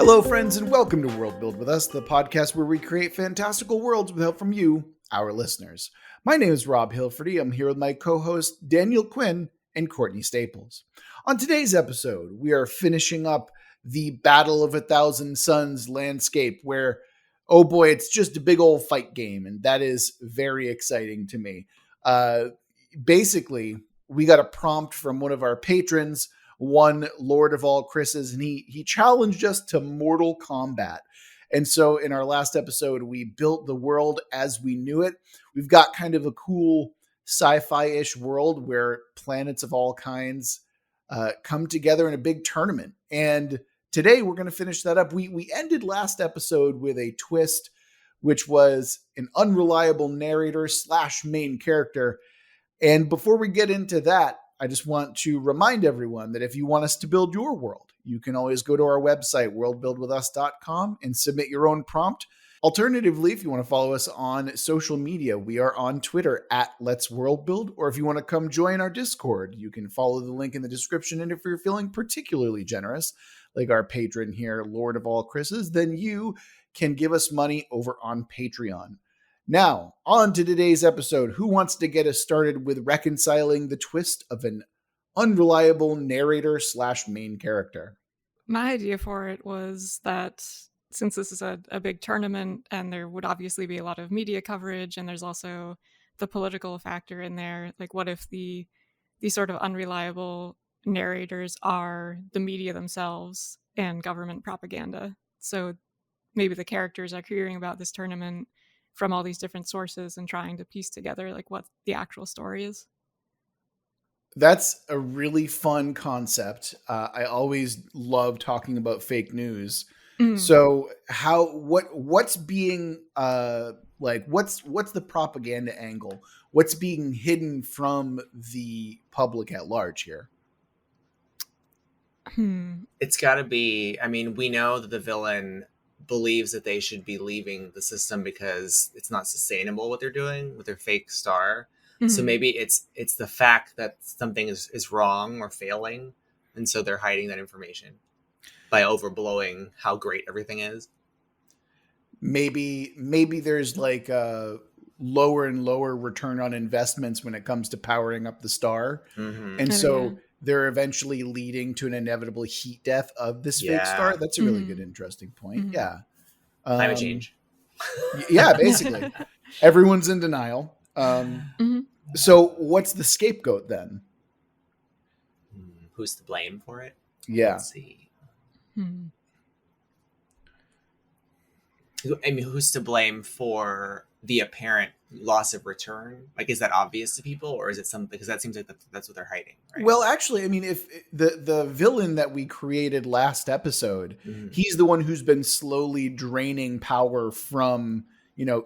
Hello, friends, and welcome to Worldbuild with Us, the podcast where we create fantastical worlds with help from you, our listeners. My name is Rob Hilferty. I'm here with my co-hosts Daniel Quinn and Courtney Staples. On today's episode, we are finishing up the Battle of a Thousand Suns landscape where, oh boy, it's just a big old fight game, and that is very exciting to me. Basically, we got a prompt from one of our patrons, one Lord of all Chris's, and he challenged us to Mortal Kombat. And so in our last episode, we built the world as we knew it. We've got kind of a cool sci-fi-ish world where planets of all kinds come together in a big tournament. And today we're going to finish that up. We ended last episode with a twist, which was an unreliable narrator / main character. And before we get into that, I just want to remind everyone that if you want us to build your world, you can always go to our website, worldbuildwithus.com, and submit your own prompt. Alternatively, if you want to follow us on social media, we are on Twitter at Let's Worldbuild, or if you want to come join our Discord, you can follow the link in the description. And if you're feeling particularly generous, like our patron here, Lord of all Chris's, then you can give us money over on Patreon. Now, on to today's episode. Who wants to get us started with reconciling the twist of an unreliable narrator / main character? My idea for it was that since this is a big tournament and there would obviously be a lot of media coverage and there's also the political factor in there, like what if the sort of unreliable narrators are the media themselves and government propaganda? So maybe the characters are hearing about this tournament from all these different sources and trying to piece together like what the actual story is. That's a really fun concept. I always love talking about fake news. So what's being what's the propaganda angle? What's being hidden from the public at large here? It's got to be, I mean, we know that the villain believes that they should be leaving the system because it's not sustainable what they're doing with their fake star. Mm-hmm. So maybe it's the fact that something is wrong or failing, and so they're hiding that information by overblowing how great everything is. Maybe there's like a lower and lower return on investments when it comes to powering up the star. Mm-hmm. And so they're eventually leading to an inevitable heat death of this fake star. That's a really good, interesting point. Mm-hmm. Yeah. Climate change. Yeah, basically. Everyone's in denial. So what's the scapegoat then? Who's to blame for it? Yeah. Let's see. I mean, who's to blame for the apparent loss of return? Like, is that obvious to people, or is it something? Because that seems like that's what they're hiding, right? Well, actually, I mean, if the villain that we created last episode, he's the one who's been slowly draining power from,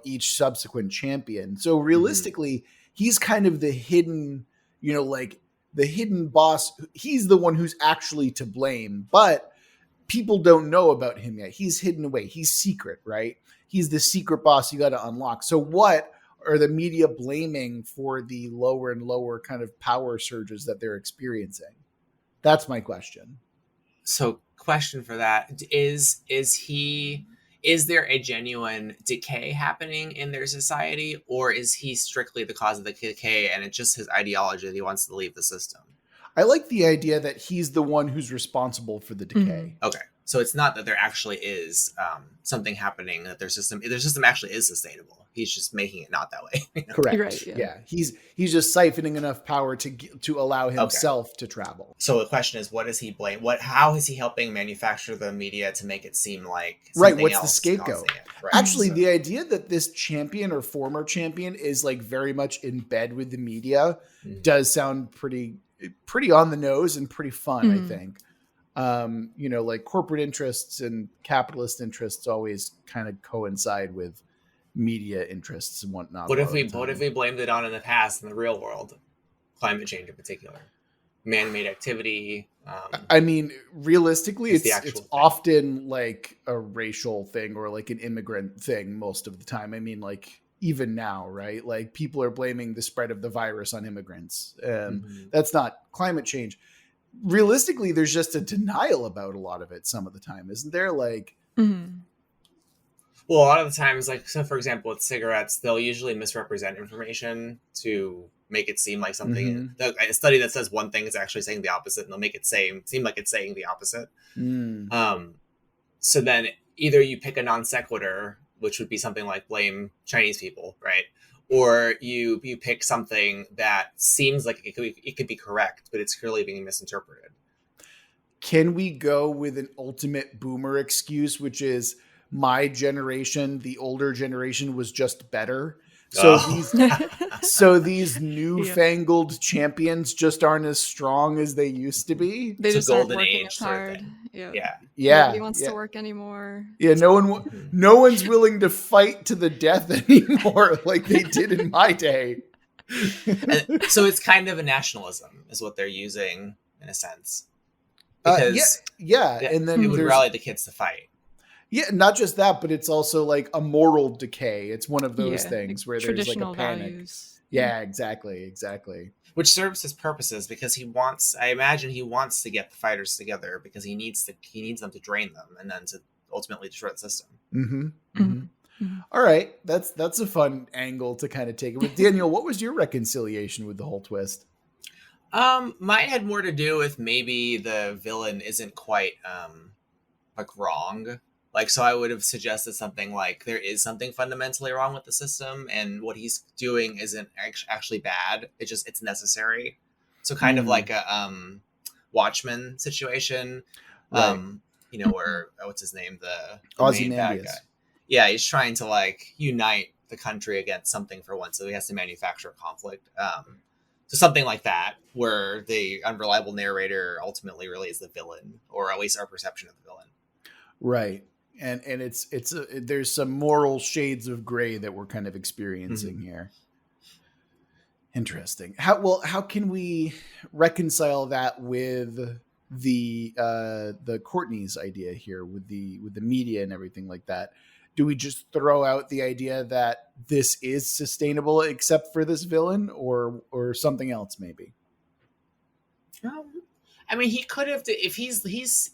each subsequent champion. So realistically, he's kind of the hidden, like the hidden boss. He's the one who's actually to blame, but people don't know about him yet. He's hidden away. He's secret, right? He's the secret boss you got to unlock. So what are the media blaming for the lower and lower kind of power surges that they're experiencing? That's my question. So question for that is there a genuine decay happening in their society, or is he strictly the cause of the decay and it's just his ideology that he wants to leave the system? I like the idea that he's the one who's responsible for the decay. Okay. So it's not that there actually is something happening, that their system actually is sustainable. He's just making it not that way. Correct. Right, yeah. He's just siphoning enough power to allow himself to travel. So the question is, what does he blame? How is he helping manufacture the media to make it seem like what's the scapegoat? Right. Actually, the idea that this champion or former champion is like very much in bed with the media does sound pretty on the nose and pretty fun, I think. Like corporate interests and capitalist interests always kind of coincide with media interests and whatnot. What if we blamed it on in the past in the real world? Climate change in particular. Man-made activity. I mean, realistically, it's often like a racial thing or like an immigrant thing most of the time. I mean, like even now, right? Like people are blaming the spread of the virus on immigrants. That's not climate change. realistically, there's just a denial about a lot of it some of the time, isn't there? Like, Mm-hmm. Well, a lot of the times, like, so for example, with cigarettes, they'll usually misrepresent information to make it seem like something. A study that says one thing is actually saying the opposite, and they'll make it seem like it's saying the opposite. So then either you pick a non sequitur, which would be something like blame Chinese people, right? Or you pick something that seems like it could be correct, but it's clearly being misinterpreted. Can we go with an ultimate boomer excuse, which is my generation, the older generation, was just better? So these newfangled champions just aren't as strong as they used to be. They just aren't working as hard. Nobody wants to work anymore. Yeah, no one's willing to fight to the death anymore like they did in my day. So it's kind of a nationalism, is what they're using in a sense. Because and then it would rally the kids to fight. Yeah, not just that, but it's also like a moral decay. It's one of those things where there's like a panic. Values. Yeah, exactly. Which serves his purposes because I imagine he wants to get the fighters together because he needs them to drain them and then to ultimately destroy the system. All right, that's a fun angle to kind of take it with. Daniel, what was your reconciliation with the whole twist? Mine had more to do with maybe the villain isn't quite like wrong. Like, so I would have suggested something like there is something fundamentally wrong with the system and what he's doing isn't actually bad. It's necessary. So kind of like a Watchmen situation, right. Where, what's his name? The main bad guy. Yeah, he's trying to like unite the country against something for once. So he has to manufacture conflict. So something like that, where the unreliable narrator ultimately really is the villain, or at least our perception of the villain. Right. And there's some moral shades of gray that we're kind of experiencing here. Interesting. How can we reconcile that with the Courtney's idea here with the media and everything like that? Do we just throw out the idea that this is sustainable except for this villain, or something else maybe? I mean, he could have, if he's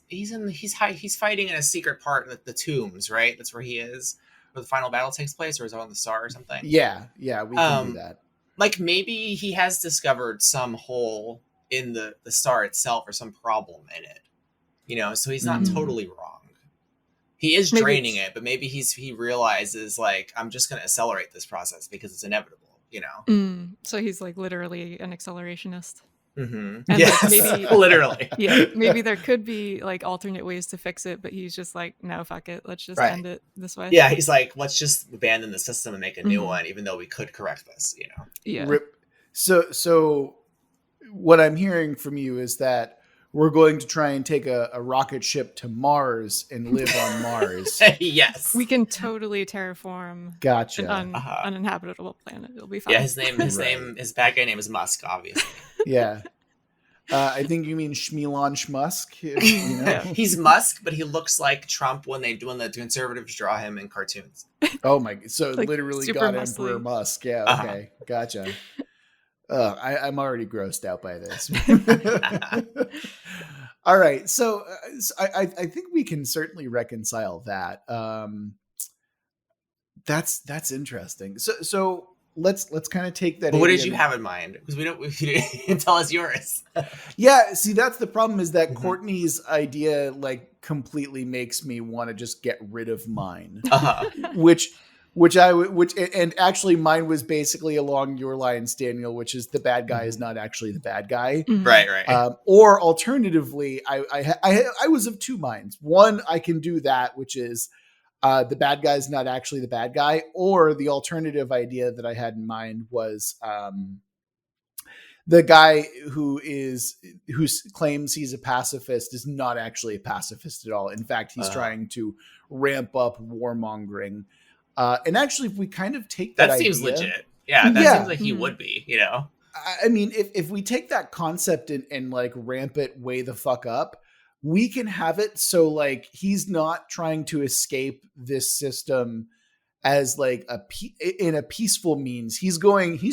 fighting in a secret part of the tombs, right? That's where he is, where the final battle takes place, or is it on the Star or something? Yeah, we can do that. Like maybe he has discovered some hole in the Star itself or some problem in it, so he's not totally wrong. He is draining it, but maybe he realizes like, I'm just going to accelerate this process because it's inevitable, So he's like literally an accelerationist. Mm-hmm. And yes, like maybe literally. Yeah, maybe there could be like alternate ways to fix it, but he's just like, no, fuck it, let's just end it this way. Yeah, he's like, let's just abandon the system and make a new one, even though we could correct this. Yeah. So what I'm hearing from you is that we're going to try and take a rocket ship to Mars and live on Mars. Yes. We can totally terraform an uninhabitable planet. It'll be fine. Yeah, his bad guy name is Musk, obviously. Yeah. I think you mean Shmilon Musk. He's Musk, but he looks like Trump when the conservatives draw him in cartoons. Oh my! So like literally got muscly. Emperor Musk. Yeah. Okay. Gotcha. I'm already grossed out by this. All right. So I think we can certainly reconcile that. That's interesting. So let's kind of take that. But what did you have in mind? Because you didn't tell us yours. Yeah. See, that's the problem is that Courtney's idea like completely makes me want to just get rid of mine, which actually mine was basically along your lines, Daniel, which is the bad guy is not actually the bad guy. Right. Or alternatively, I was of two minds. One, I can do that, which is the bad guy is not actually the bad guy. Or the alternative idea that I had in mind was the guy who claims he's a pacifist is not actually a pacifist at all. In fact, he's trying to ramp up warmongering. And actually, if we kind of take that seems idea, legit. Yeah, that seems like he would be, I mean, if we take that concept and like ramp it way the fuck up, we can have it so like he's not trying to escape this system as like in a peaceful means. He's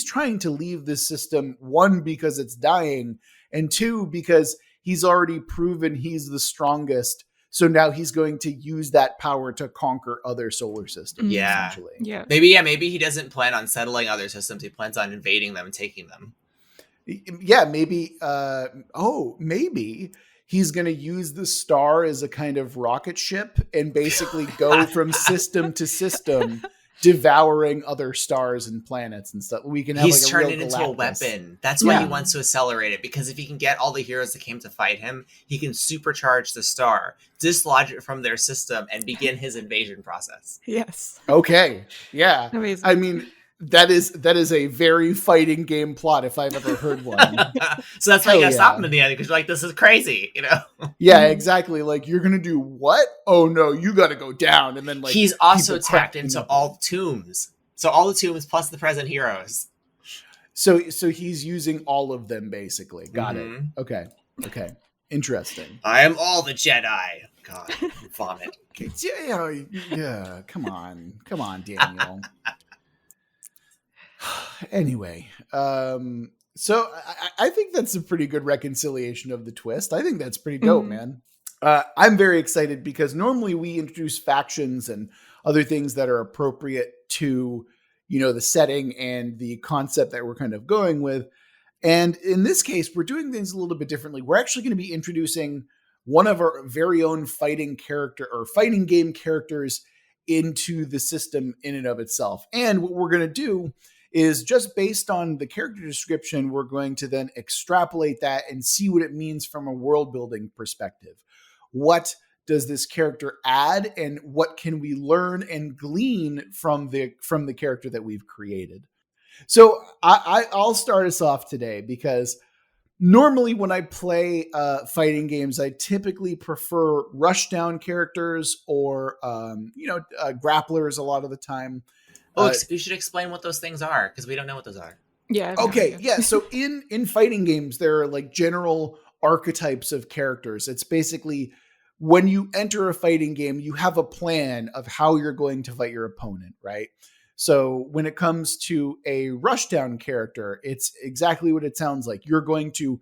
trying to leave this system, one, because it's dying, and two, because he's already proven he's the strongest. So now he's going to use that power to conquer other solar systems, essentially. Yeah. Maybe he doesn't plan on settling other systems. He plans on invading them and taking them. Yeah, maybe. Maybe he's going to use the star as a kind of rocket ship and basically go from system to system, devouring other stars and planets and stuff. We can have He's like a turned real it into Galactus. a weapon. That's why he wants to accelerate it, because if he can get all the heroes that came to fight him, he can supercharge the star, dislodge it from their system, and begin his invasion process. Yes. Okay. Yeah. Amazing. I mean, that is a very fighting game plot if I've ever heard one. So that's why you gotta stop him in the end, because you're like, this is crazy, you know? Yeah, exactly. Like, you're gonna do what? Oh no, you gotta go down. And then like he's also tapped into all the tombs. So all the tombs plus the present heroes. So he's using all of them basically. Got it. Okay. Interesting. I am all the Jedi. God, vomit. Yeah. Come on, Daniel. Anyway, so I think that's a pretty good reconciliation of the twist. I think that's pretty dope, man. I'm very excited because normally we introduce factions and other things that are appropriate to, the setting and the concept that we're kind of going with. And in this case, we're doing things a little bit differently. We're actually going to be introducing one of our very own fighting game characters into the system in and of itself. And what we're going to do is, just based on the character description, we're going to then extrapolate that and see what it means from a world building perspective. What does this character add, and what can we learn and glean from the character that we've created? So I'll start us off today, because normally when I play fighting games, I typically prefer rushdown characters or grapplers a lot of the time. You should explain what those things are, because we don't know what those are. Yeah. Okay. Yeah. So in fighting games, there are like general archetypes of characters. It's basically, when you enter a fighting game, you have a plan of how you're going to fight your opponent, right? So when it comes to a rushdown character, it's exactly what it sounds like. You're going to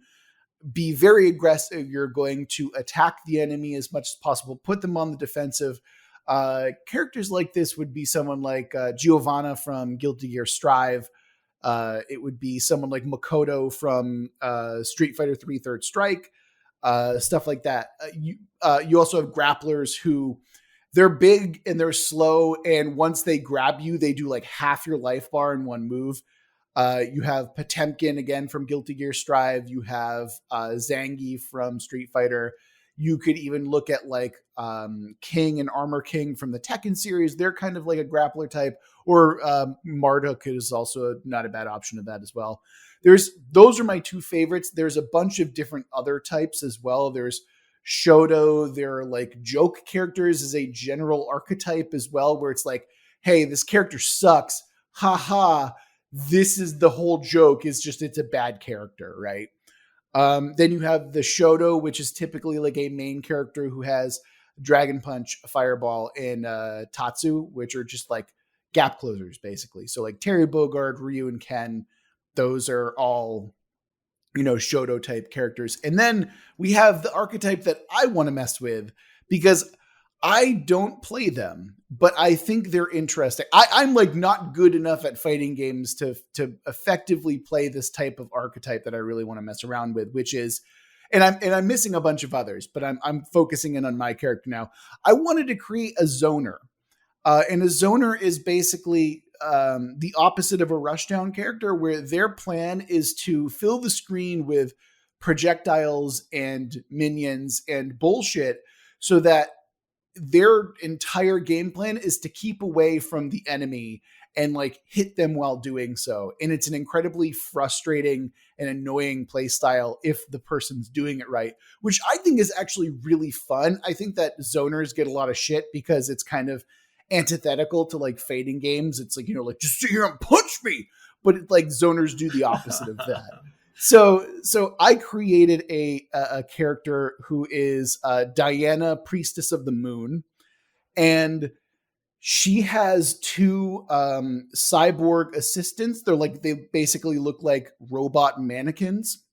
be very aggressive. You're going to attack the enemy as much as possible, put them on the defensive. Characters like this would be someone like Giovanna from Guilty Gear Strive. It would be someone like Makoto from Street Fighter 3 Third Strike, stuff like that. You also have grapplers who, they're big and they're slow, and once they grab you, they do like half your life bar in one move. You have Potemkin again from Guilty Gear Strive. You have Zangief from Street Fighter. You could even look at like King and Armor King from the Tekken series. They're kind of like a grappler type. Or Marduk is also not a bad option of that as well. Those are my two favorites. There's a bunch of different other types as well. There's Shoto. There are like joke characters as a general archetype as well, where it's like, hey, this character sucks. Ha ha. This is the whole joke, is just it's a bad character, right? Then you have the Shoto, which is typically like a main character who has Dragon Punch, Fireball, and Tatsu, which are just like gap closers, basically. So like Terry Bogard, Ryu, and Ken, those are all, Shoto type characters. And then we have the archetype that I want to mess with, because I don't play them, but I think they're interesting. I'm like not good enough at fighting games to effectively play this type of archetype that I really want to mess around with, which is, and I'm missing a bunch of others, but I'm focusing in on my character now. I wanted to create a zoner. And a zoner is basically the opposite of a rushdown character, where their plan is to fill the screen with projectiles and minions and bullshit, so that their entire game plan is to keep away from the enemy and like hit them while doing so. And it's an incredibly frustrating and annoying play style if the person's doing it right, which I think is actually really fun. I think that zoners get a lot of shit because it's kind of antithetical to like fighting games. It's like, like, just sit here and punch me. But it's like zoners do the opposite of that. So I created a character who is Diana, Priestess of the Moon, and she has two cyborg assistants. They basically look like robot mannequins,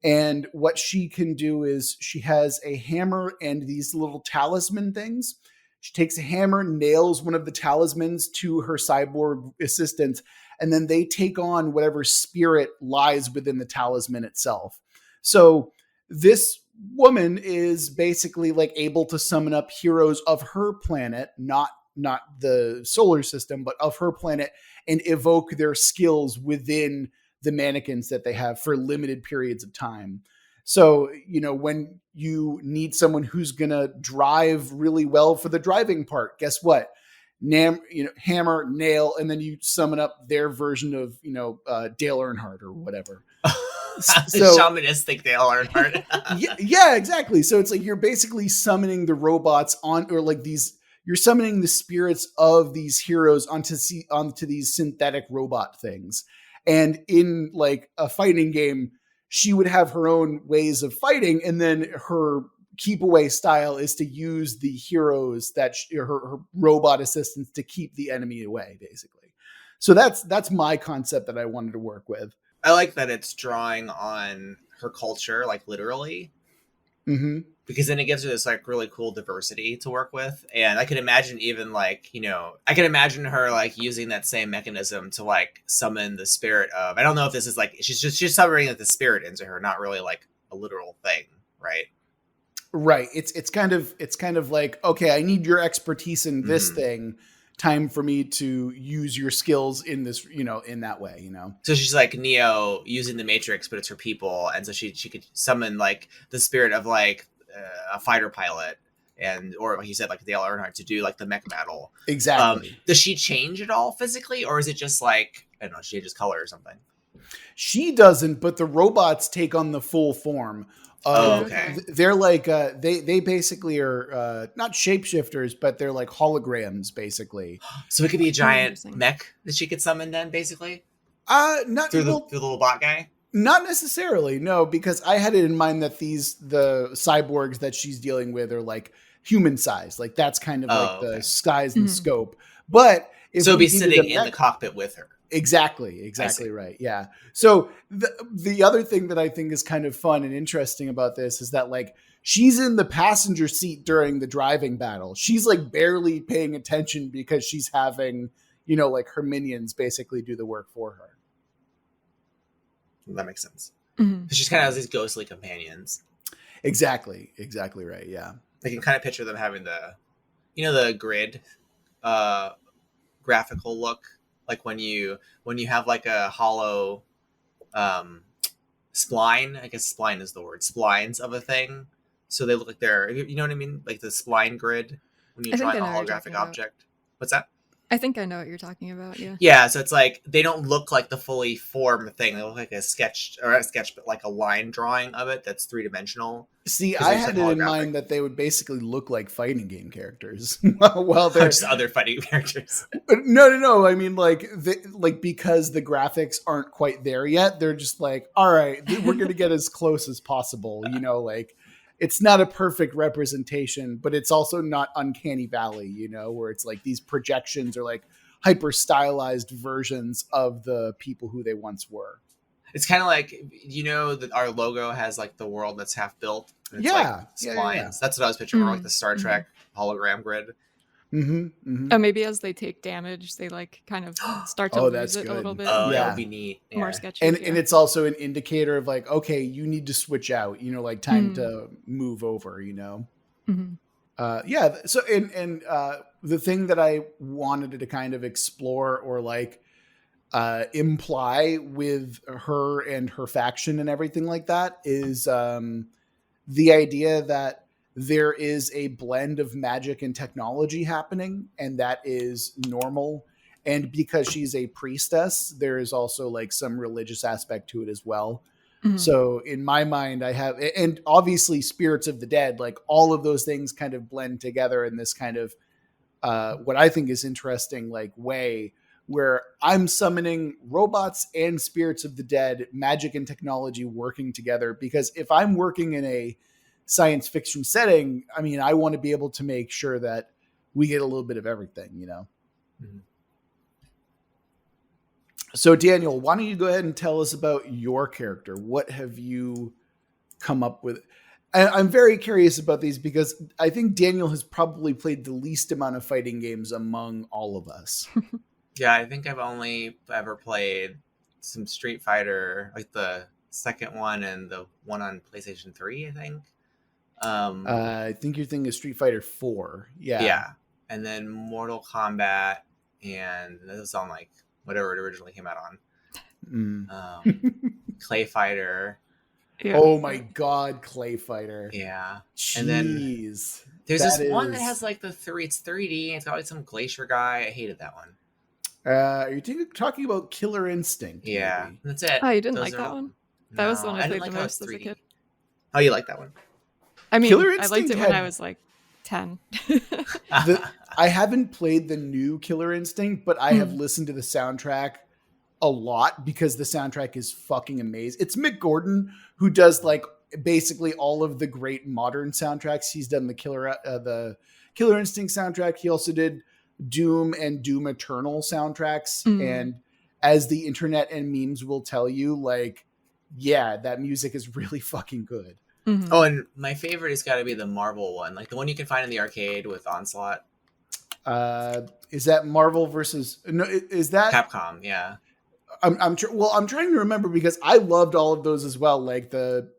And what she can do is she has a hammer and these little talisman things. She takes a hammer, nails one of the talismans to her cyborg assistant, and then they take on whatever spirit lies within the talisman itself. So this woman is basically like able to summon up heroes of her planet, not the solar system, but of her planet, and evoke their skills within the mannequins that they have for limited periods of time. So, when you need someone who's going to drive really well for the driving part, guess what? Hammer, nail, and then you summon up their version of, Dale Earnhardt or whatever. So, shamanistic Dale Earnhardt. yeah, exactly. So it's like you're basically summoning the robots you're summoning the spirits of these heroes onto these synthetic robot things. And in like a fighting game, she would have her own ways of fighting, and then her keep away style is to use the heroes that her robot assistants to keep the enemy away, basically. So that's my concept that I wanted to work with. I like that it's drawing on her culture, like literally, because then it gives her this like really cool diversity to work with. And I could imagine even like, I could imagine her like using that same mechanism to like summon the spirit of, I don't know if this is like, she's summoning like the spirit into her, not really like a literal thing. Right. Right. It's kind of like, okay, I need your expertise in this thing. Time for me to use your skills in this, in that way, So she's like Neo using the Matrix, but it's her people. And so she could summon like the spirit of like a fighter pilot or like you said, like Dale Earnhardt to do like the mech battle. Exactly. Does she change at all physically, or is it just like, I don't know, she changes color or something? She doesn't, but the robots take on the full form. Okay. They're like they basically are not shapeshifters, but they're like holograms, basically. So it could be a giant mech that she could summon then, basically. Not through the little bot guy. Not necessarily, no, because I had it in mind that the cyborgs that she's dealing with are like human size, like that's kind of the size and scope. But if so be sitting in the cockpit with her. Exactly right. Yeah. So the other thing that I think is kind of fun and interesting about this is that like she's in the passenger seat during the driving battle. She's like barely paying attention because she's having, like her minions basically do the work for her. That makes sense. Mm-hmm. She's kind of has these ghostly companions. Exactly right. Yeah. I can kind of picture them having the grid graphical look. Like when you have like a hollow spline, I guess spline is the word, splines of a thing. So they look like they're, you know what I mean? Like the spline grid when you're drawing a holographic object. What's that? I think I know what you're talking about, yeah. Yeah, so it's like they don't look like the fully formed thing. They look like a sketch, but like a line drawing of it that's three-dimensional. See, I had it in mind that they would basically look like fighting game characters. Well, they're just other fighting characters. No. I mean, because the graphics aren't quite there yet, they're just like, all right, we're going to get as close as possible. Like it's not a perfect representation, but it's also not Uncanny Valley, where it's like these projections are like hyper stylized versions of the people who they once were. It's kind of like, that our logo has like the world that's half built. And it's like splines. Yeah. That's what I was picturing, like the Star Trek hologram grid. Oh, maybe as they take damage, they like kind of start to lose it a little bit. Oh, that would be neat. More sketchy. And it's also an indicator of like, okay, you need to switch out, like time to move over, Mm-hmm. So, and the thing that I wanted to kind of explore or like imply with her and her faction and everything like that is the idea that there is a blend of magic and technology happening, and that is normal. And because she's a priestess, there is also like some religious aspect to it as well. Mm-hmm. So in my mind, I have, and obviously spirits of the dead, like all of those things kind of blend together in this kind of what I think is interesting, like way where I'm summoning robots and spirits of the dead, magic and technology working together. Because if I'm working in a science fiction setting, I mean, I want to be able to make sure that we get a little bit of everything, Mm-hmm. So Daniel, why don't you go ahead and tell us about your character? What have you come up with. I'm very curious about these because I think Daniel has probably played the least amount of fighting games among all of us. Yeah, I think I've only ever played some Street Fighter, like the second one and the one on PlayStation 3, I think. I think your thing is Street Fighter 4. Yeah. And then Mortal Kombat, and this was on like whatever it originally came out on. Clay Fighter. Yeah. Oh my God, Clay Fighter. Yeah. Jeez. And then there's this one that has like it's 3D, and it's got like some glacier guy. I hated that one. Are you talking about Killer Instinct? Yeah. Maybe? That's it. Oh, you didn't like that one? That was the one I played like the most as a kid. Oh, you like that one? I mean, Killer I liked Instinct it when I was like 10. I haven't played the new Killer Instinct, but I have listened to the soundtrack a lot because the soundtrack is fucking amazing. It's Mick Gordon who does like basically all of the great modern soundtracks. He's done the Killer Instinct soundtrack. He also did Doom and Doom Eternal soundtracks. And as the internet and memes will tell you, like, yeah, that music is really fucking good. Oh, and my favorite has got to be the Marvel one, like the one you can find in the arcade with Onslaught. Is that Marvel versus? No, is that Capcom? Yeah. I'm trying to remember because I loved all of those as well. Like the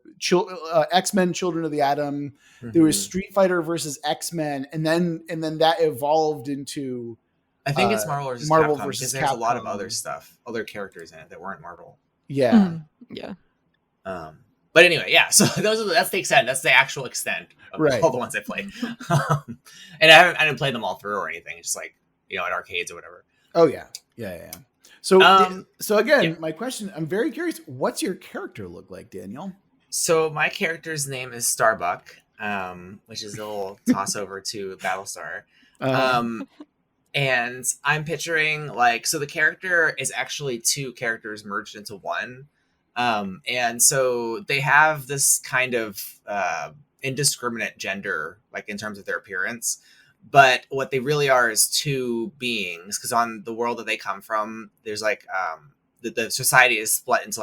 X-Men, Children of the Atom. There was Street Fighter versus X-Men, and then that evolved into. I think it's Marvel versus Capcom because there's a lot of other stuff, other characters in it that weren't Marvel. Yeah. Yeah. But anyway, yeah. So that's the extent. That's the actual extent of all the ones I played. And I didn't play them all through or anything. It's just like, at arcades or whatever. Oh yeah. So again, my question, I'm very curious. What's your character look like, Daniel? So my character's name is Starbuck, which is a little toss over to Battlestar. And I'm picturing so the character is actually two characters merged into one. And so they have this kind of indiscriminate gender, like in terms of their appearance. But what they really are is two beings, because on the world that they come from, there's the society is split into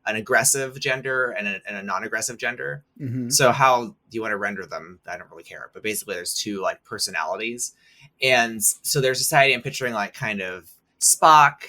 an aggressive gender and a non-aggressive gender. So how do you want to render them? I don't really care. But basically there's two personalities. And so their society, I'm picturing kind of Spock,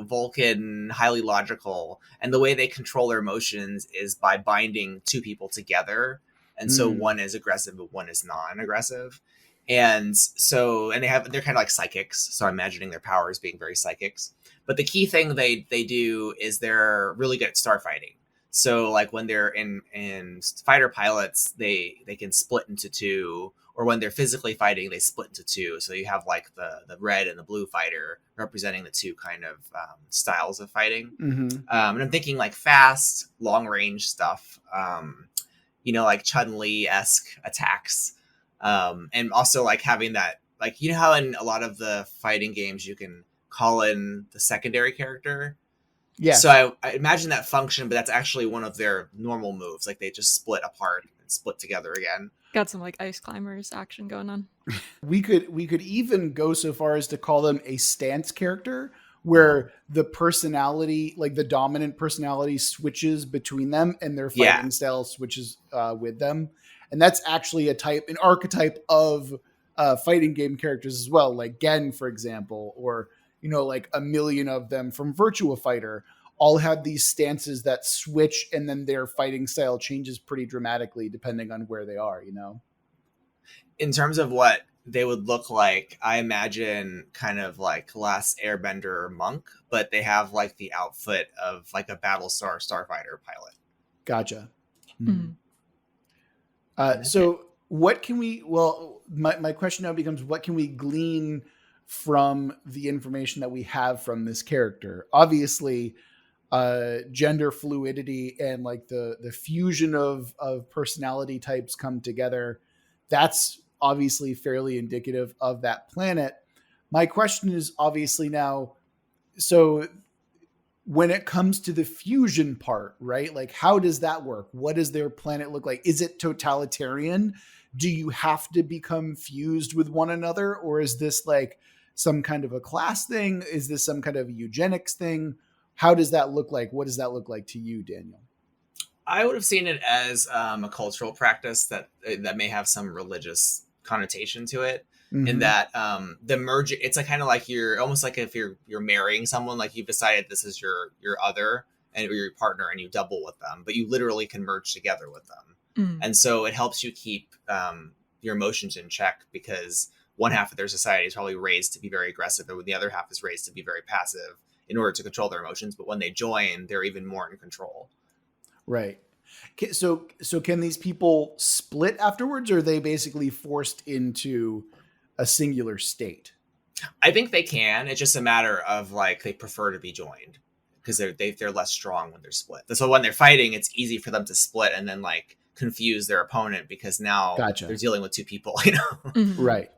Vulcan, highly logical. And the way they control their emotions is by binding two people together. And so one is aggressive, but one is non-aggressive. And so, and they're kind of like psychics. So I'm imagining their powers being very psychics. But the key thing they do is they're really good at starfighting. So when they're in fighter pilots, they can split into two, or when they're physically fighting, they split into two. So you have the red and the blue fighter representing the two kind of styles of fighting. And I'm thinking fast, long range stuff. Like Chun-Li-esque attacks. And also having that, how in a lot of the fighting games you can call in the secondary character. Yeah. So I imagine that function, but that's actually one of their normal moves. They just split apart and split together again. Got some ice climbers action going on. We could even go so far as to call them a stance character, where the personality, the dominant personality, switches between them and their fighting style switches with them. And that's actually an archetype of fighting game characters as well. Like Gen, for example, or, a million of them from Virtua Fighter all have these stances that switch, and then their fighting style changes pretty dramatically depending on where they are, In terms of what they would look like, I imagine kind of Last Airbender monk, but they have the outfit of a Battlestar starfighter pilot. Gotcha. So what can we, my question now becomes, what can we glean from the information that we have from this character? Obviously, gender fluidity and the fusion of personality types come together. That's obviously fairly indicative of that planet. My question is obviously now, so when it comes to the fusion part, right? How does that work? What does their planet look like? Is it totalitarian? Do you have to become fused with one another? Or is this some kind of a class thing? Is this some kind of eugenics thing? How does that look like? What does that look like to you, Daniel? I would have seen it as a cultural practice that may have some religious connotation to it. In that the merge, it's like kind of like you're almost like if you're marrying someone, like you've decided this is your other and your partner, and you double with them, but you literally can merge together with them, and so it helps you keep your emotions in check, because one half of their society is probably raised to be very aggressive, and the other half is raised to be very passive in order to control their emotions. But when they join, they're even more in control. Right. So can these people split afterwards, or are they basically forced into a singular state? I think they can. It's just a matter of like they prefer to be joined because they're less strong when they're split. So when they're fighting, it's easy for them to split and then like confuse their opponent, because now they're dealing with two people, you know? Right.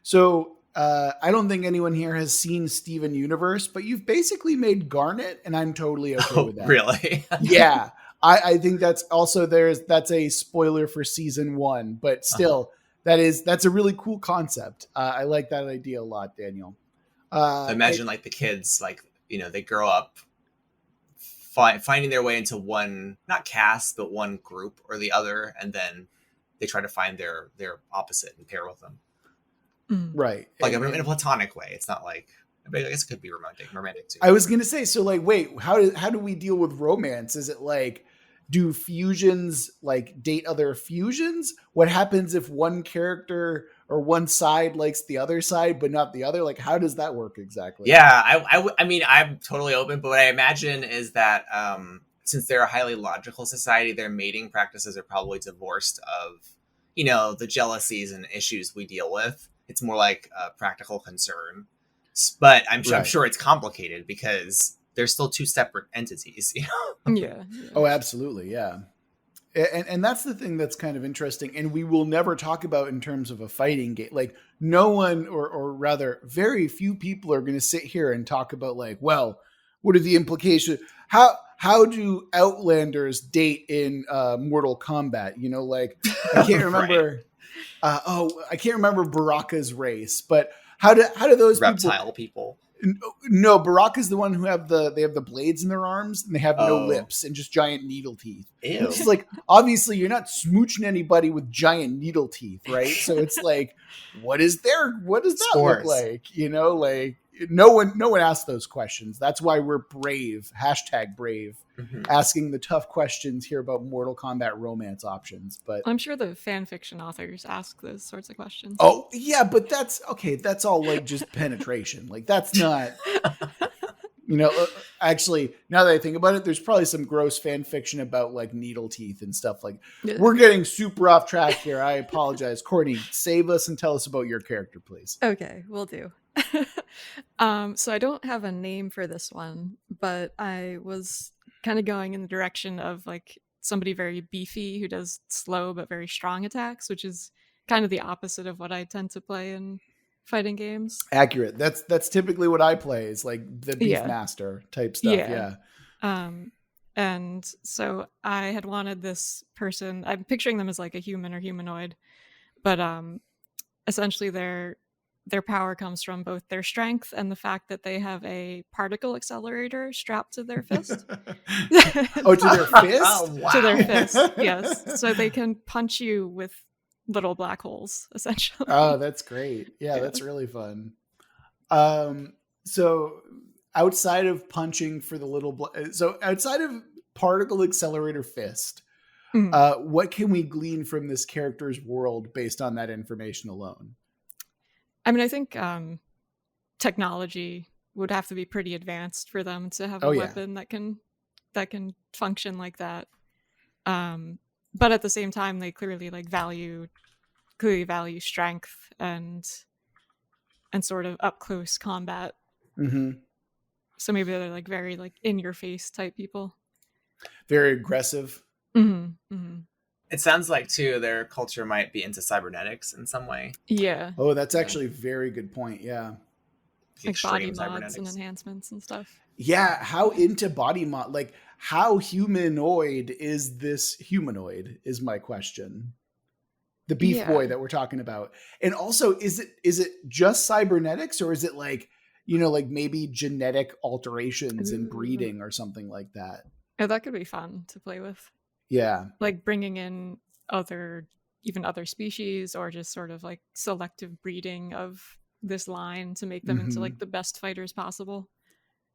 So I don't think anyone here has seen Steven Universe, but you've basically made Garnet, and I'm totally okay with that. Really? Yeah. I think that's also that's a spoiler for season 1, but still that's a really cool concept. I like that idea a lot, Daniel. Imagine like the kids, like, you know, they grow up finding their way into one, not caste, but one group or the other, and then they try to find their opposite and pair with them. Right. Like in a platonic way. It's not like, I guess it could be romantic too. I was going to say, so like, wait, how do we deal with romance? Is it like, do fusions like date other fusions? What happens if one character or one side likes the other side, but not the other? Like, how does that work exactly? Yeah, I mean, I'm totally open, but what I imagine is that since they're a highly logical society, their mating practices are probably divorced of, you know, the jealousies and issues we deal with. It's more like a practical concern. But I'm sure it's complicated because they're still two separate entities, you know? Yeah. Oh, absolutely. Yeah. And that's the thing that's kind of interesting. And we will never talk about in terms of a fighting game. Like no one, or rather very few people are going to sit here and talk about like, well, what are the implications? How do Outlanders date in Mortal Kombat? You know, like I can't remember. I can't remember Baraka's race, but how do those reptile people? No, Baraka's the one who have the blades in their arms and they have no lips and just giant needle teeth. Ew. It's like obviously you're not smooching anybody with giant needle teeth, right? So it's like, what does that look like? You know, like no one asks those questions. That's why we're brave, #brave, asking the tough questions here about Mortal Kombat romance options. But I'm sure the fan fiction authors ask those sorts of questions. Oh yeah, but that's okay. That's all like just penetration. Like that's not, you know, actually now that I think about it, there's probably some gross fan fiction about like needle teeth and stuff. Like we're getting super off track here. I apologize. Courtney, save us and tell us about your character, please. Okay, will do. So I don't have a name for this one, but I was kind of going in the direction of like somebody very beefy who does slow but very strong attacks, which is kind of the opposite of what I tend to play in fighting games. Accurate. That's typically what I play, is like the beef master type stuff. Yeah. And so I had wanted this person, I'm picturing them as like a human or humanoid, but essentially their power comes from both their strength and the fact that they have a particle accelerator strapped to their fist. Oh, to their fist? Oh, wow. To their fist, yes. So they can punch you with little black holes, essentially. Oh, that's great. Yeah, that's really fun. So outside of punching for the little... so outside of particle accelerator fist, what can we glean from this character's world based on that information alone? I mean, I think technology would have to be pretty advanced for them to have a weapon that can function like that. But at the same time, they clearly value strength and sort of up close combat. So maybe they're like very like in your face type people. Very aggressive. It sounds like too their culture might be into cybernetics in some way. Yeah. Oh, that's actually a very good point. Yeah. Like body mods and enhancements and stuff. Yeah, how into body mod? Like, how humanoid is this humanoid? Is my question. The beef boy that we're talking about, and also is it just cybernetics, or is it like, you know, like maybe genetic alterations and breeding or something like that? Oh, that could be fun to play with. Yeah. Like bringing in even other species, or just sort of like selective breeding of this line to make them into like the best fighters possible.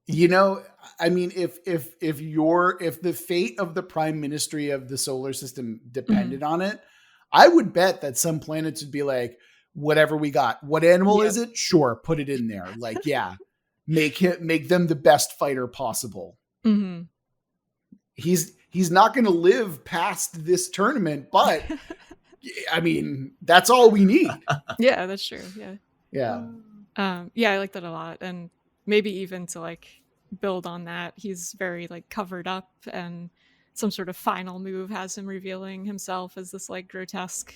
You know, I mean, if the fate of the prime ministry of the solar system depended on it, I would bet that some planets would be like, whatever we got, what animal is it? Sure, put it in there. Like, yeah, make them the best fighter possible. Mm-hmm. He's not going to live past this tournament, but I mean, that's all we need. Yeah, that's true. Yeah. Yeah. I like that a lot. And maybe even to like build on that, he's very like covered up, and some sort of final move has him revealing himself as this like grotesque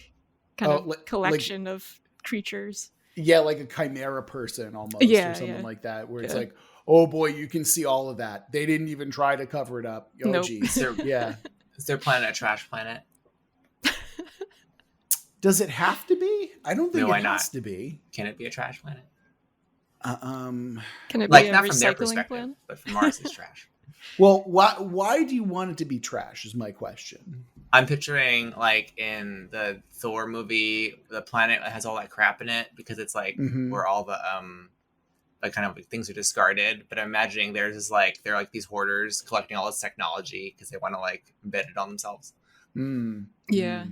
kind of collection of creatures. Yeah, like a chimera person almost, or something like that, where it's like, oh boy, you can see all of that. They didn't even try to cover it up. Oh, nope. geez. Is their planet a trash planet? Does it have to be? I don't think it has to be. Can it be a trash planet? Can it like be a not from their recycling perspective, plan? but from ours, it's trash. Well, why do you want it to be trash? Is my question. I'm picturing like in the Thor movie, the planet has all that crap in it because it's like where all the like kind of like things are discarded. But I'm imagining they're like these hoarders collecting all this technology because they want to like embed it on themselves. Yeah.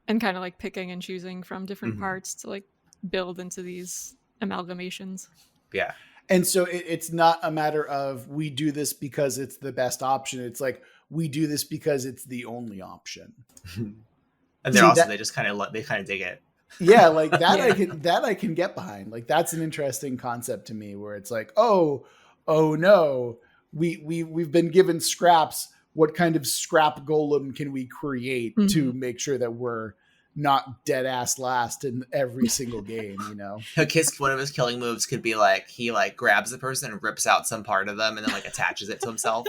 And kind of like picking and choosing from different parts to like build into these amalgamations. Yeah. And so it's not a matter of we do this because it's the best option. It's like we do this because it's the only option. And they just kind of dig it. Yeah, like that I can get behind. Like that's an interesting concept to me, where it's like, oh no, we've been given scraps. What kind of scrap golem can we create to make sure that we're not dead ass last in every single game, you know? One of his killing moves could be like he like grabs the person and rips out some part of them and then like attaches it to himself.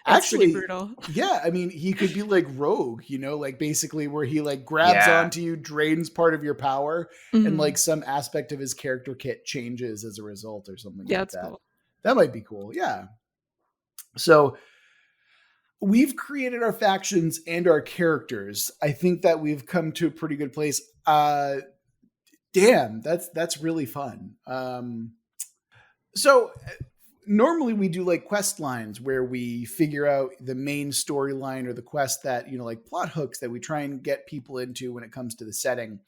Actually, brutal. Yeah, I mean, he could be like Rogue, you know, like basically where he like grabs onto you, drains part of your power, and like some aspect of his character kit changes as a result or something like that. Cool. That might be cool. Yeah. So we've created our factions and our characters. I think that we've come to a pretty good place. Damn, that's really fun. So normally we do like quest lines where we figure out the main storyline or the quest that, you know, like plot hooks that we try and get people into when it comes to the setting.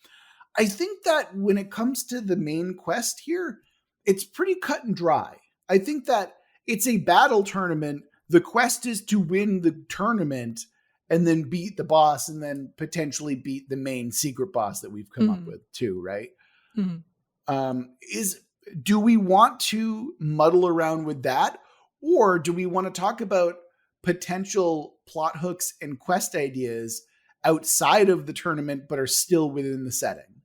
I think that when it comes to the main quest here, it's pretty cut and dry. I think that it's a battle tournament. The quest is to win the tournament and then beat the boss and then potentially beat the main secret boss that we've come up with too, right? Do we want to muddle around with that? Or do we want to talk about potential plot hooks and quest ideas outside of the tournament but are still within the setting?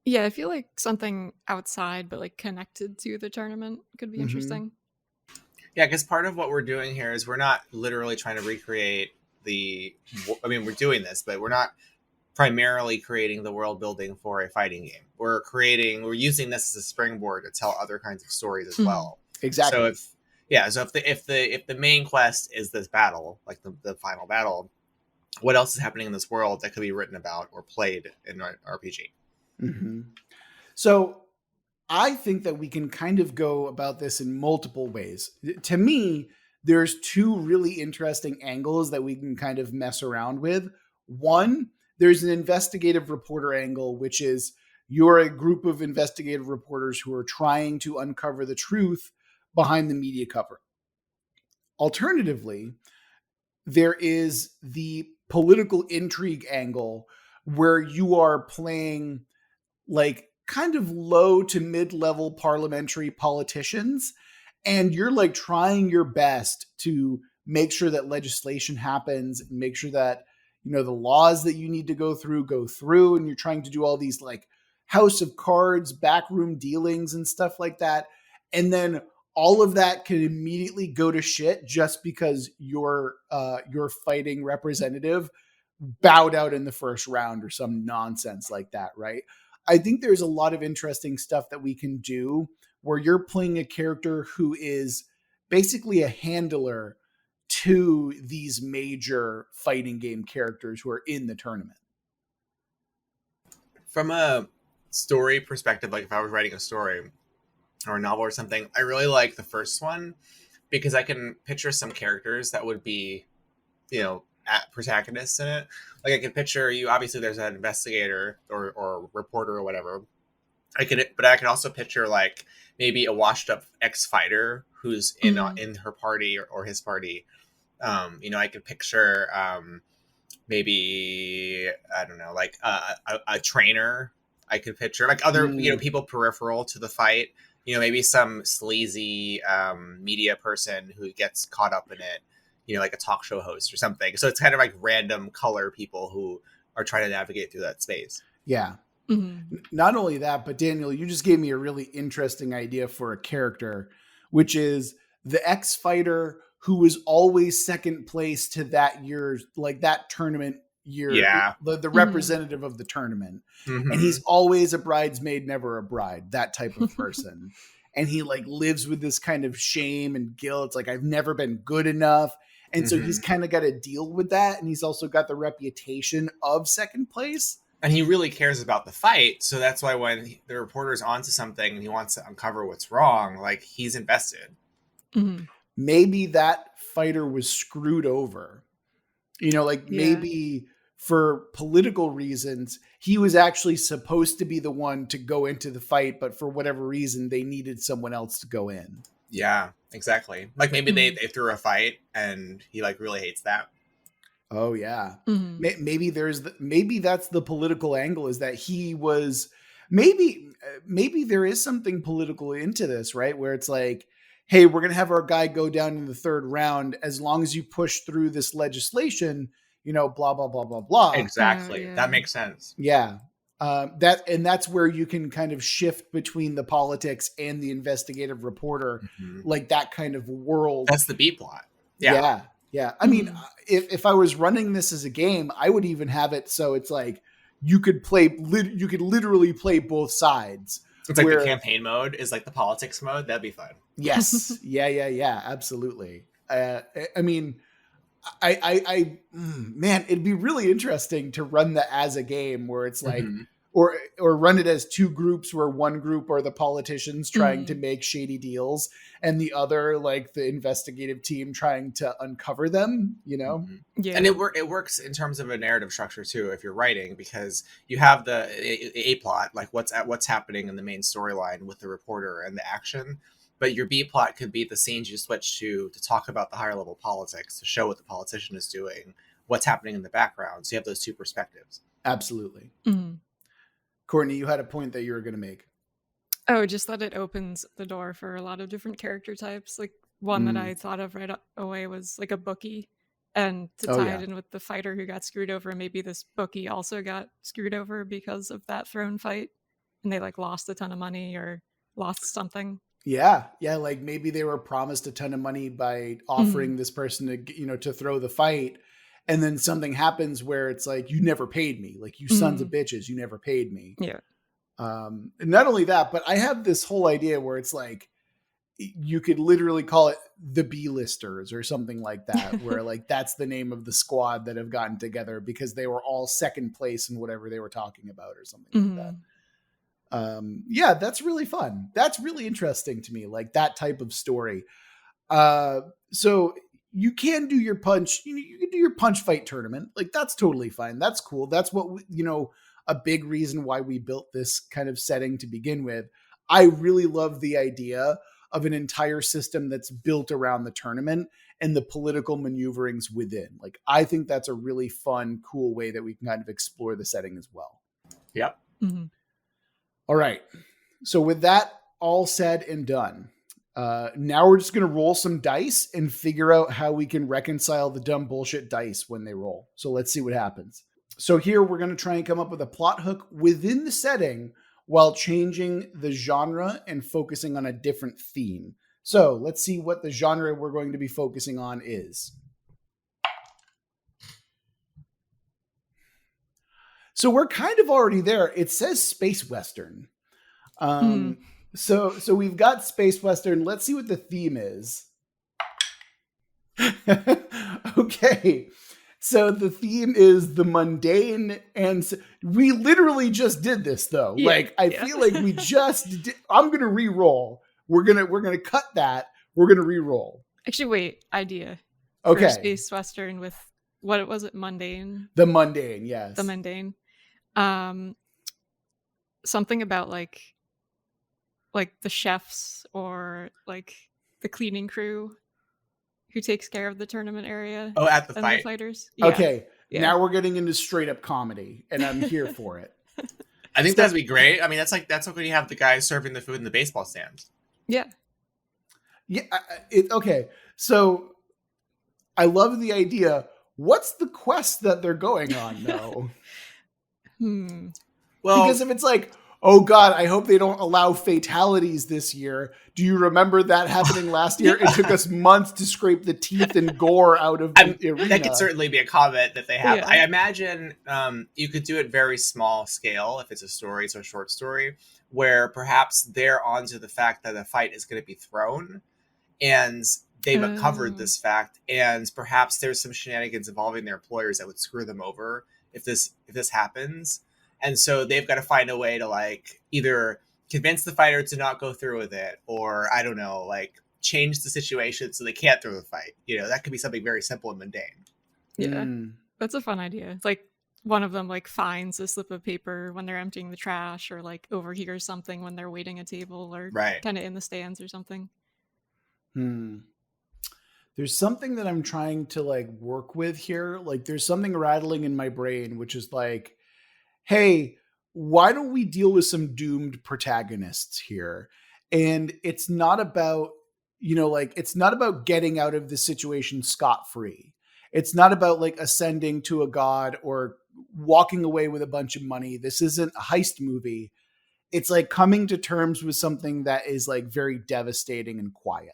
Yeah, I feel like something outside but like connected to the tournament could be interesting. Yeah, because part of what we're doing here is we're not literally trying to recreate we're doing this, but we're not primarily creating the world building for a fighting game. We're using this as a springboard to tell other kinds of stories as well. Exactly. So if the main quest is this battle, like the final battle, what else is happening in this world that could be written about or played in an RPG? So I think that we can kind of go about this in multiple ways. To me, there's two really interesting angles that we can kind of mess around with. One, there's an investigative reporter angle, which is you're a group of investigative reporters who are trying to uncover the truth behind the media cover. Alternatively, there is the political intrigue angle where you are playing like kind of low to mid-level parliamentary politicians, and you're like trying your best to make sure that legislation happens and make sure that, you know, the laws that you need to go through, and you're trying to do all these like House of Cards, backroom dealings and stuff like that. And then all of that can immediately go to shit just because your fighting representative bowed out in the first round or some nonsense like that, right? I think there's a lot of interesting stuff that we can do where you're playing a character who is basically a handler to these major fighting game characters who are in the tournament? From a story perspective, like if I was writing a story or a novel or something, I really like the first one because I can picture some characters that would be, protagonists in it. Like I can picture you. Obviously, there's an investigator or reporter or whatever. But I can also picture like maybe a washed-up ex-fighter who's in her party or his party. I could picture maybe I don't know, like a trainer. I could picture like other people peripheral to the fight. Maybe some sleazy media person who gets caught up in it. Like a talk show host or something. So it's kind of like random color people who are trying to navigate through that space. Yeah. Not only that, but Daniel, you just gave me a really interesting idea for a character, which is the ex-fighter who was always second place to that year's, like that tournament year, the representative of the tournament. And he's always a bridesmaid, never a bride, that type of person. And he like lives with this kind of shame and guilt. It's like, I've never been good enough. And so he's kind of got to deal with that. And he's also got the reputation of second place. And he really cares about the fight. So that's why when the reporter's onto something and he wants to uncover what's wrong, like he's invested. Maybe that fighter was screwed over. Maybe for political reasons, he was actually supposed to be the one to go into the fight, but for whatever reason, they needed someone else to go in. Yeah, exactly. Like maybe they threw a fight and he like really hates that. Oh yeah. Maybe that's the political angle, is that he was maybe there is something political into this, right? Where it's like, hey, we're going to have our guy go down in the third round as long as you push through this legislation, blah, blah, blah, blah, blah. Exactly. That makes sense. Yeah. That's where you can kind of shift between the politics and the investigative reporter, like that kind of world. That's the B plot. Yeah. I mean, if I was running this as a game, I would even have it so it's like you could literally play both sides. It's like the campaign mode is like the politics mode. That'd be fun. Yes. Yeah. Absolutely. I mean, man, it'd be really interesting to run that as a game where it's like, or run it as two groups where one group are the politicians trying to make shady deals and the other like the investigative team trying to uncover them, Yeah. And it works in terms of a narrative structure too, if you're writing, because you have the A plot, like what's happening in the main storyline with the reporter and the action. But your B plot could be the scenes you switch to talk about the higher level politics, to show what the politician is doing, what's happening in the background. So you have those two perspectives. Absolutely. Courtney, you had a point that you were going to make. Oh, just that it opens the door for a lot of different character types. Like one that I thought of right away was like a bookie. And to tie it in with the fighter who got screwed over, maybe this bookie also got screwed over because of that throne fight. And they like lost a ton of money or lost something. Yeah. Like maybe they were promised a ton of money by offering this person to, to throw the fight. And then something happens where it's like, you never paid me. Like, you sons of bitches, you never paid me. Yeah. And not only that, but I have this whole idea where it's like, you could literally call it the B-listers or something like that, where like, that's the name of the squad that have gotten together because they were all second place in whatever they were talking about or something like that. Yeah, that's really fun. That's really interesting to me. Like that type of story. So you can do your punch, you can do your punch fight tournament. Like that's totally fine. That's cool. That's what, a big reason why we built this kind of setting to begin with. I really love the idea of an entire system that's built around the tournament and the political maneuverings within. Like, I think that's a really fun, cool way that we can kind of explore the setting as well. Yep. All right. So with that all said and done, now we're just going to roll some dice and figure out how we can reconcile the dumb bullshit dice when they roll. So let's see what happens. So here we're going to try and come up with a plot hook within the setting while changing the genre and focusing on a different theme. So let's see what the genre we're going to be focusing on is. So we're kind of already there. It says space western. So we've got space western. Let's see what the theme is. Okay. So the theme is the mundane, and we literally just did this though. Yeah, Like I yeah. feel like we just did, I'm gonna re-roll. We're gonna cut that. We're gonna re-roll. Actually, wait. Idea for Okay. space western with what was it? Mundane. The mundane, The yes. mundane. Um, something about like the chefs or like the cleaning crew who takes care of the tournament area Oh, at the and the fight. fighters. Yeah, Okay. yeah, Now we're getting into straight up comedy, and I'm here for it. I think So that'd be great. I mean, that's like when you have the guys serving the food in the baseball stand. yeah. yeah, okay. So I love the idea. What's the quest that they're going on though? Well, Because if it's like, oh God, I hope they don't allow fatalities this year. Do you remember that happening last year? It took us months to scrape the teeth and gore out of the arena. that could certainly be a comment that they have. Yeah. I imagine you could do it very small scale if it's a story, so a short story, where perhaps they're onto the fact that a fight is going to be thrown, and they've covered this fact, and perhaps there's some shenanigans involving their employers that would screw them over if this happens, and so they've got to find a way to like either convince the fighter to not go through with it, or I don't know, like change the situation so they can't throw the fight. You know, that could be something very simple and mundane. Yeah. That's a fun idea. It's like one of them like finds a slip of paper when they're emptying the trash, or like overhears something when they're waiting a table, or Right. kind of in the stands or something. There's something that I'm trying to like work with here. Like there's something rattling in my brain, which is like, hey, why don't we deal with some doomed protagonists here? And it's not about, like it's not about getting out of the situation scot-free. It's not about like ascending to a god or walking away with a bunch of money. This isn't a heist movie. It's like coming to terms with something that is like very devastating and quiet.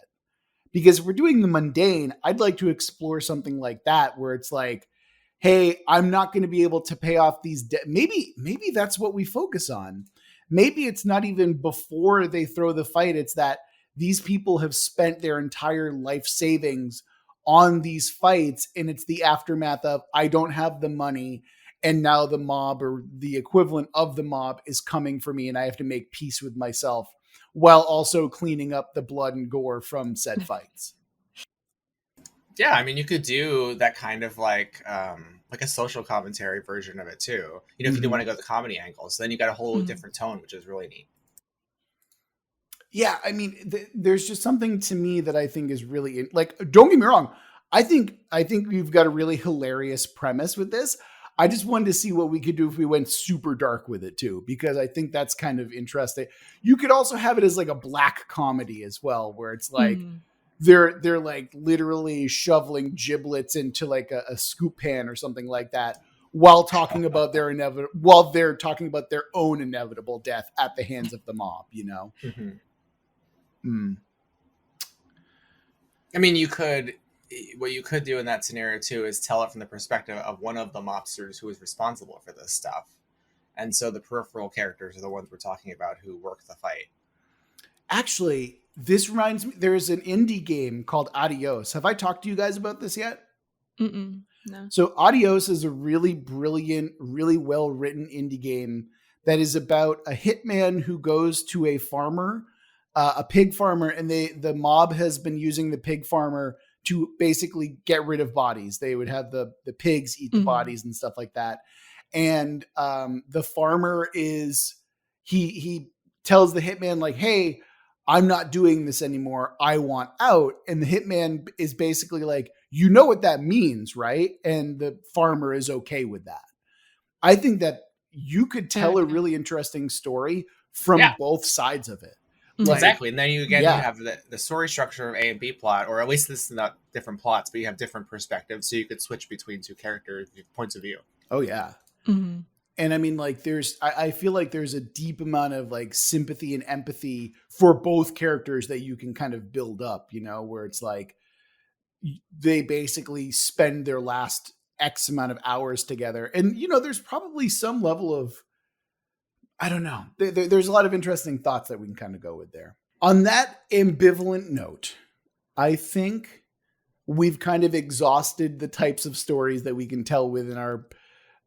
Because if we're doing the mundane, I'd like to explore something like that where it's like, hey, I'm not going to be able to pay off these debt. Maybe that's what we focus on. Maybe it's not even before they throw the fight. It's that these people have spent their entire life savings on these fights, and it's the aftermath of I don't have the money, and now the mob or the equivalent of the mob is coming for me, and I have to make peace with myself while also cleaning up the blood and gore from said fights. Yeah, I mean, you could do that kind of like a social commentary version of it too. You know, if you didn't want to go the comedy angle, so then you got a whole different tone, which is really neat. Yeah, I mean, there's just something to me that I think is really like. Don't get me wrong. I think we've got a really hilarious premise with this. I just wanted to see what we could do if we went super dark with it too, because I think that's kind of interesting. You could also have it as like a black comedy as well, where it's like they're like literally shoveling giblets into like a scoop pan or something like that while talking about they're talking about their own inevitable death at the hands of the mob, you know? I mean, what you could do in that scenario too is tell it from the perspective of one of the mobsters who is responsible for this stuff. And so the peripheral characters are the ones we're talking about who work the fight. Actually, this reminds me, there's an indie game called Adios. Have I talked to you guys about this yet? No. So Adios is a really brilliant, really well-written indie game that is about a hitman who goes to a farmer, a pig farmer, and the mob has been using the pig farmer to basically get rid of bodies. They would have the pigs eat the bodies and stuff like that. And the farmer he tells the hitman like, hey, I'm not doing this anymore. I want out. And the hitman is basically like, you know what that means, right? And the farmer is okay with that. I think that you could tell a really interesting story from both sides of it. Like, exactly. And then you have the story structure of A and B plot, or at least this is not different plots, but you have different perspectives. So you could switch between two characters' points of view. Oh, yeah. And I mean, like, I feel like there's a deep amount of like sympathy and empathy for both characters that you can kind of build up, you know, where it's like they basically spend their last X amount of hours together. And, you know, there's probably some level of, I don't know, there's a lot of interesting thoughts that we can kind of go with there. On that ambivalent note, I think we've kind of exhausted the types of stories that we can tell within our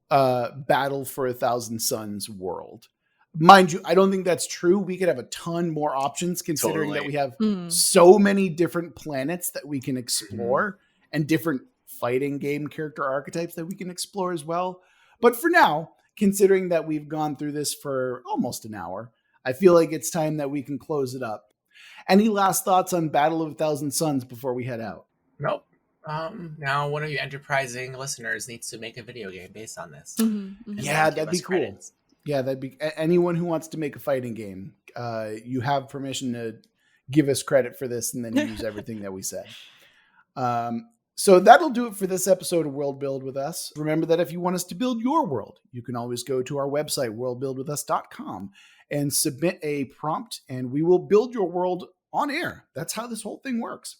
Battle for a Thousand Suns world. Mind you, I don't think that's true. We could have a ton more options considering that we have so many different planets that we can explore and different fighting game character archetypes that we can explore as well. But for now, considering that we've gone through this for almost an hour, I feel like it's time that we can close it up. Any last thoughts on Battle of a Thousand Suns before we head out? Nope. Now one of you enterprising listeners needs to make a video game based on this. Yeah, that'd be cool. Credits. Yeah, that'd be anyone who wants to make a fighting game. You have permission to give us credit for this and then use everything that we said. So that'll do it for this episode of World Build with Us. Remember that if you want us to build your world, you can always go to our website, worldbuildwithus.com, and submit a prompt, and we will build your world on air. That's how this whole thing works.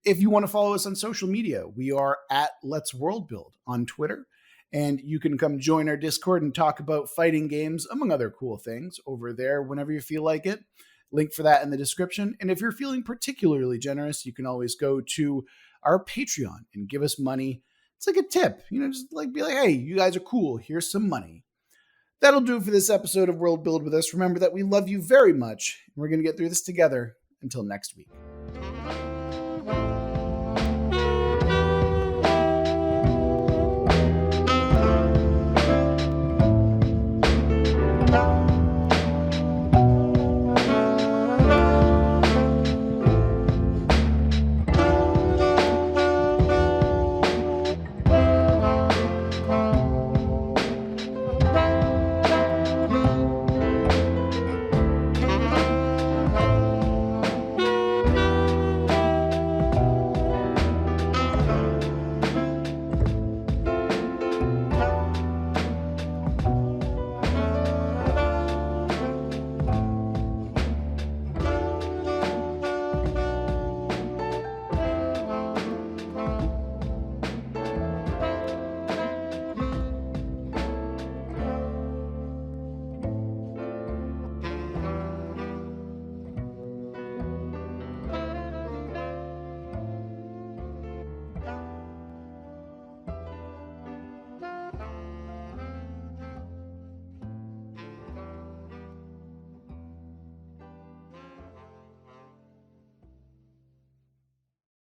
If you want to follow us on social media, we are at Let's World Build on Twitter, and you can come join our Discord and talk about fighting games, among other cool things, over there whenever you feel like it. Link for that in the description. And if you're feeling particularly generous, you can always go to our Patreon and give us money. It's like a tip, just like be like, hey, you guys are cool. Here's some money. That'll do it for this episode of World Build with Us. Remember that we love you very much, and we're going to get through this together. Until next week.